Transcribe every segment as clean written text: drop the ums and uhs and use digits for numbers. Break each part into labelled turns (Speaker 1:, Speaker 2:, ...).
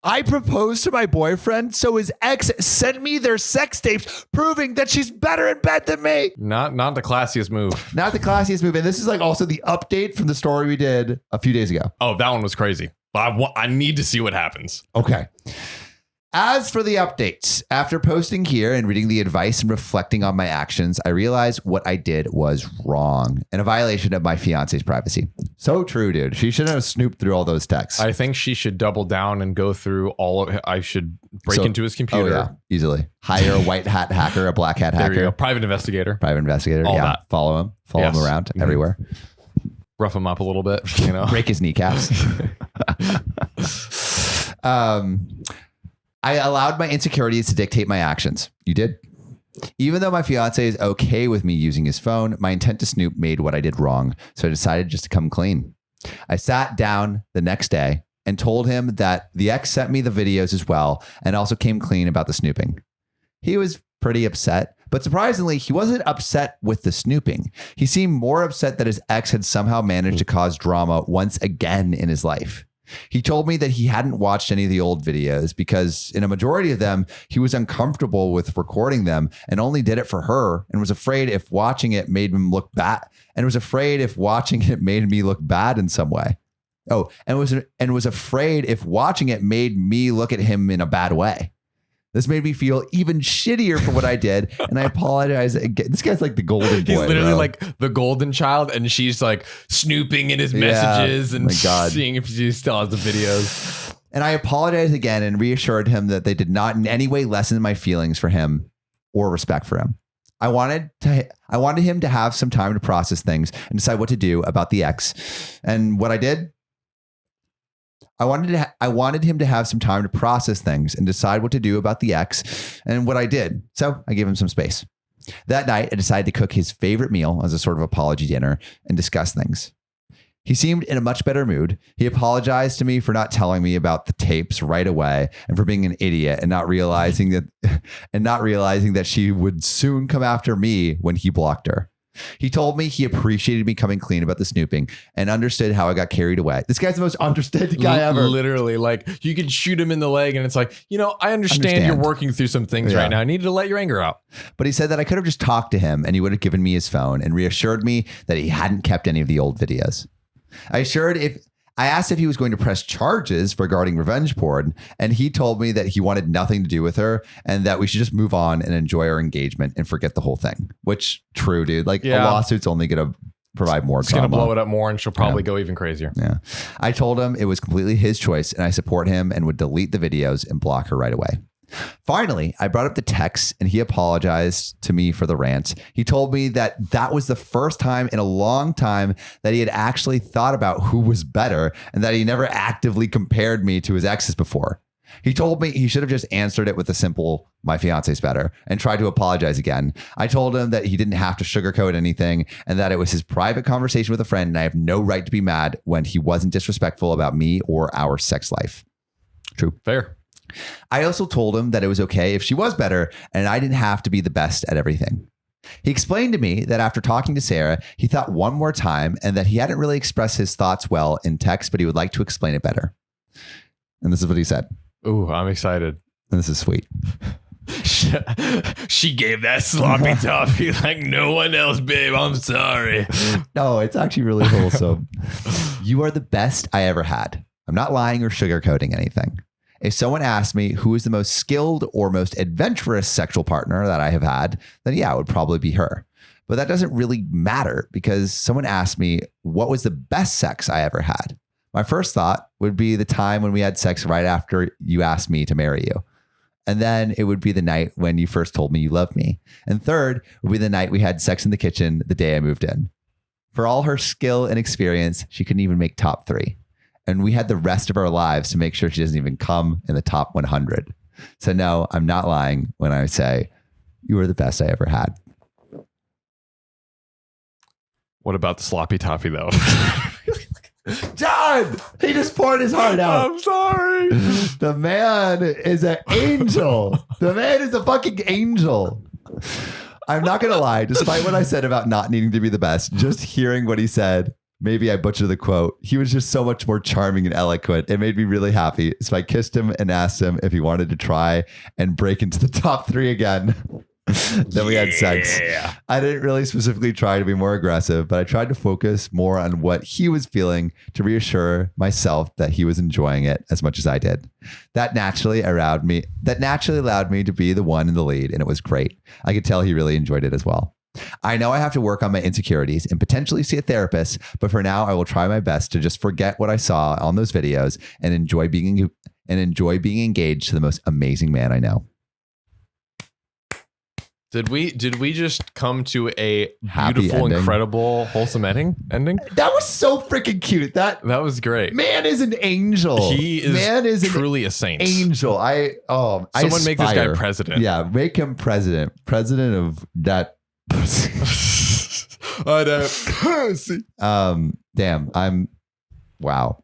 Speaker 1: I proposed to my boyfriend, so his ex sent me their sex tapes proving that she's better in bed than me.
Speaker 2: Not the classiest move.
Speaker 1: Not the classiest move. And this is like also the update from the story we did a few days ago.
Speaker 2: Oh, that one was crazy. I need to see what happens.
Speaker 1: Okay. As for the updates, after posting here and reading the advice and reflecting on my actions, I realized what I did was wrong and a violation of my fiance's privacy. So true, dude. She shouldn't have snooped through all those texts.
Speaker 2: I think she should double down and go through all of it. I should break into his computer.
Speaker 1: Oh, yeah, easily. Hire a white hat hacker, a black hat hacker.
Speaker 2: There you go. Private investigator.
Speaker 1: All
Speaker 2: yeah.
Speaker 1: That. Follow him around everywhere.
Speaker 2: Rough him up a little bit, you know.
Speaker 1: Break his kneecaps. I allowed my insecurities to dictate my actions. You did. Even though my fiance is okay with me using his phone, my intent to snoop made what I did wrong. So I decided just to come clean. I sat down the next day and told him that the ex sent me the videos as well and also came clean about the snooping. He was pretty upset, but surprisingly, he wasn't upset with the snooping. He seemed more upset that his ex had somehow managed to cause drama once again in his life. He told me that he hadn't watched any of the old videos because in a majority of them, he was uncomfortable with recording them and only did it for her and was afraid if watching it made him look bad me look bad in some way. Oh, and was afraid if watching it made me look at him in a bad way. This made me feel even shittier for what I did, and I apologize again. This guy's like the golden boy.
Speaker 2: He's literally like the golden child, and she's like snooping in his messages and seeing if she still has the videos.
Speaker 1: And I apologized again and reassured him that they did not in any way lessen my feelings for him or respect for him. I wanted him to have some time to process things and decide what to do about the ex. And what I did, I wanted him to have some time to process things and decide what to do about the ex and what I did. So I gave him some space. That night, I decided to cook his favorite meal as a sort of apology dinner and discuss things. He seemed in a much better mood. He apologized to me for not telling me about the tapes right away and for being an idiot and not realizing that she would soon come after me when he blocked her. He told me he appreciated me coming clean about the snooping and understood how I got carried away. This guy's the most understanding guy ever.
Speaker 2: Literally, like you could shoot him in the leg and it's like, I understand you're working through some things right now. I need to let your anger out.
Speaker 1: But he said that I could have just talked to him and he would have given me his phone and reassured me that he hadn't kept any of the old videos. I asked if he was going to press charges regarding revenge porn, and he told me that he wanted nothing to do with her and that we should just move on and enjoy our engagement and forget the whole thing. Which, true, dude. Like, a lawsuit's only going to provide more drama.
Speaker 2: It's going to blow it up more and she'll probably go even crazier.
Speaker 1: Yeah. I told him it was completely his choice and I support him and would delete the videos and block her right away. Finally, I brought up the text and he apologized to me for the rant. He told me that was the first time in a long time that he had actually thought about who was better and that he never actively compared me to his exes before. He told me he should have just answered it with a simple, my fiance's better, and tried to apologize again. I told him that he didn't have to sugarcoat anything and that it was his private conversation with a friend and I have no right to be mad when he wasn't disrespectful about me or our sex life. True.
Speaker 2: Fair.
Speaker 1: I also told him that it was okay if she was better and I didn't have to be the best at everything. He explained to me that after talking to Sarah, he thought one more time and that he hadn't really expressed his thoughts well in text, but he would like to explain it better. And this is what he said.
Speaker 2: Ooh, I'm excited.
Speaker 1: And this is sweet.
Speaker 2: She gave that sloppy toffee like no one else, babe. I'm sorry.
Speaker 1: No, it's actually really wholesome. You are the best I ever had. I'm not lying or sugarcoating anything. If someone asked me who is the most skilled or most adventurous sexual partner that I have had, then yeah, it would probably be her. But that doesn't really matter because someone asked me what was the best sex I ever had. My first thought would be the time when we had sex right after you asked me to marry you. And then it would be the night when you first told me you loved me. And third would be the night we had sex in the kitchen the day I moved in. For all her skill and experience, she couldn't even make top 3. And we had the rest of our lives to make sure she doesn't even come in the top 100. So no, I'm not lying when I say you were the best I ever had.
Speaker 2: What about the sloppy toffee though?
Speaker 1: John, he just poured his heart out.
Speaker 2: I'm sorry.
Speaker 1: The man is an angel. The man is a fucking angel. I'm not going to lie. Despite what I said about not needing to be the best, just hearing what he said Maybe I butchered the quote. He was just so much more charming and eloquent. It made me really happy. So I kissed him and asked him if he wanted to try and break into the top 3 again. Then we had sex. I didn't really specifically try to be more aggressive, but I tried to focus more on what he was feeling to reassure myself that he was enjoying it as much as I did. That naturally allowed me to be the one in the lead, and it was great. I could tell he really enjoyed it as well. I know I have to work on my insecurities and potentially see a therapist, but for now I will try my best to just forget what I saw on those videos and enjoy being engaged to the most amazing man I know.
Speaker 2: Did we just come to a
Speaker 1: Happy
Speaker 2: beautiful,
Speaker 1: ending.
Speaker 2: Incredible, wholesome ending?
Speaker 1: That was so freaking cute. That
Speaker 2: was great.
Speaker 1: Man is an angel.
Speaker 2: He is truly a saint.
Speaker 1: Angel.
Speaker 2: Someone make this guy president.
Speaker 1: Yeah, make him president. President of that. Damn. Wow.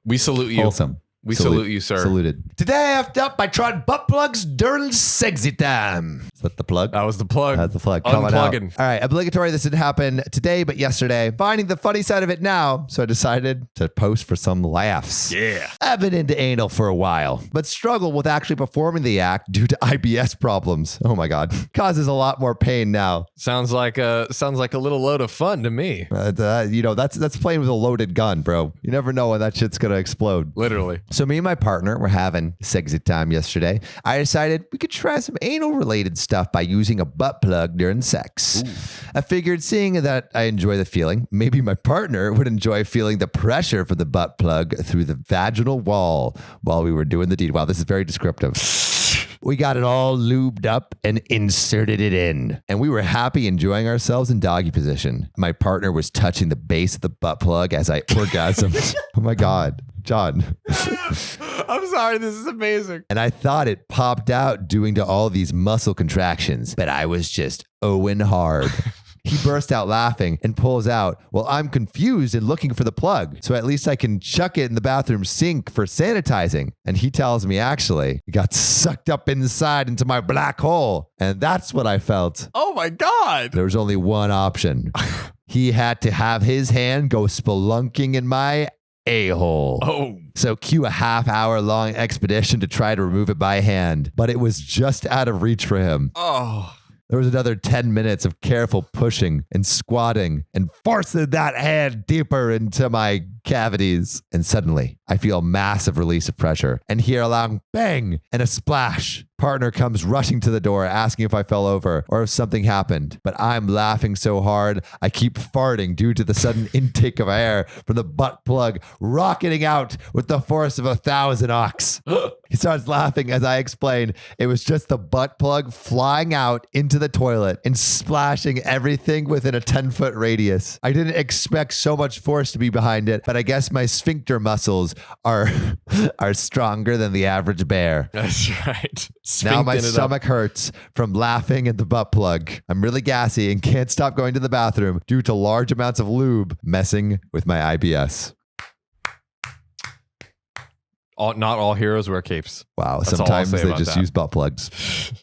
Speaker 2: We salute you.
Speaker 1: Wholesome.
Speaker 2: We salute you, sir.
Speaker 1: Saluted.
Speaker 3: Today after up, I tried butt plugs during sexy time.
Speaker 1: Is that the plug?
Speaker 2: That was the plug.
Speaker 1: That's the plug. Coming out.
Speaker 2: Unplugging.
Speaker 1: All right. Obligatory. This didn't happen today, but yesterday. Finding the funny side of it now. So I decided to post for some laughs.
Speaker 2: Yeah.
Speaker 3: I've been into anal for a while,
Speaker 1: But struggle with actually performing the act due to IBS problems. Oh my God. Causes a lot more pain now.
Speaker 2: Sounds like a little load of fun to me.
Speaker 1: That's playing with a loaded gun, bro. You never know when that shit's going to explode.
Speaker 2: Literally.
Speaker 1: So me and my partner were having sexy time yesterday. I decided we could try some anal related stuff by using a butt plug during sex. Ooh. I figured seeing that I enjoy the feeling, maybe my partner would enjoy feeling the pressure for the butt plug through the vaginal wall while we were doing the deed. Wow, this is very descriptive. We got it all lubed up and inserted it in. And we were happy enjoying ourselves in doggy position. My partner was touching the base of the butt plug as I orgasmed. Oh my God. John.
Speaker 2: I'm sorry. This is amazing.
Speaker 1: And I thought it popped out due to all these muscle contractions, but I was just Owen hard. He burst out laughing and pulls out, well, I'm confused and looking for the plug. So at least I can chuck it in the bathroom sink for sanitizing. And he tells me actually it got sucked up inside into my black hole. And that's what I felt.
Speaker 2: Oh my God.
Speaker 1: There was only one option. He had to have his hand go spelunking in my a-hole.
Speaker 2: Oh.
Speaker 1: So cue a half-hour-long expedition to try to remove it by hand. But it was just out of reach for him.
Speaker 2: Oh.
Speaker 1: There was another 10 minutes of careful pushing and squatting and forcing that hand deeper into my cavities. And suddenly, I feel a massive release of pressure and hear a loud bang and a splash. Partner comes rushing to the door asking if I fell over or if something happened. But I'm laughing so hard, I keep farting due to the sudden intake of air from the butt plug rocketing out with the force of 1,000 ox. He starts laughing as I explain it was just the butt plug flying out into the toilet and splashing everything within a 10-foot radius. I didn't expect so much force to be behind it, but I guess my sphincter muscles are stronger than the average bear.
Speaker 2: That's right.
Speaker 1: Now my stomach hurts from laughing at the butt plug. I'm really gassy and can't stop going to the bathroom due to large amounts of lube messing with my IBS.
Speaker 2: Not all heroes wear capes.
Speaker 1: Wow.
Speaker 2: That's
Speaker 1: Sometimes they just use butt plugs.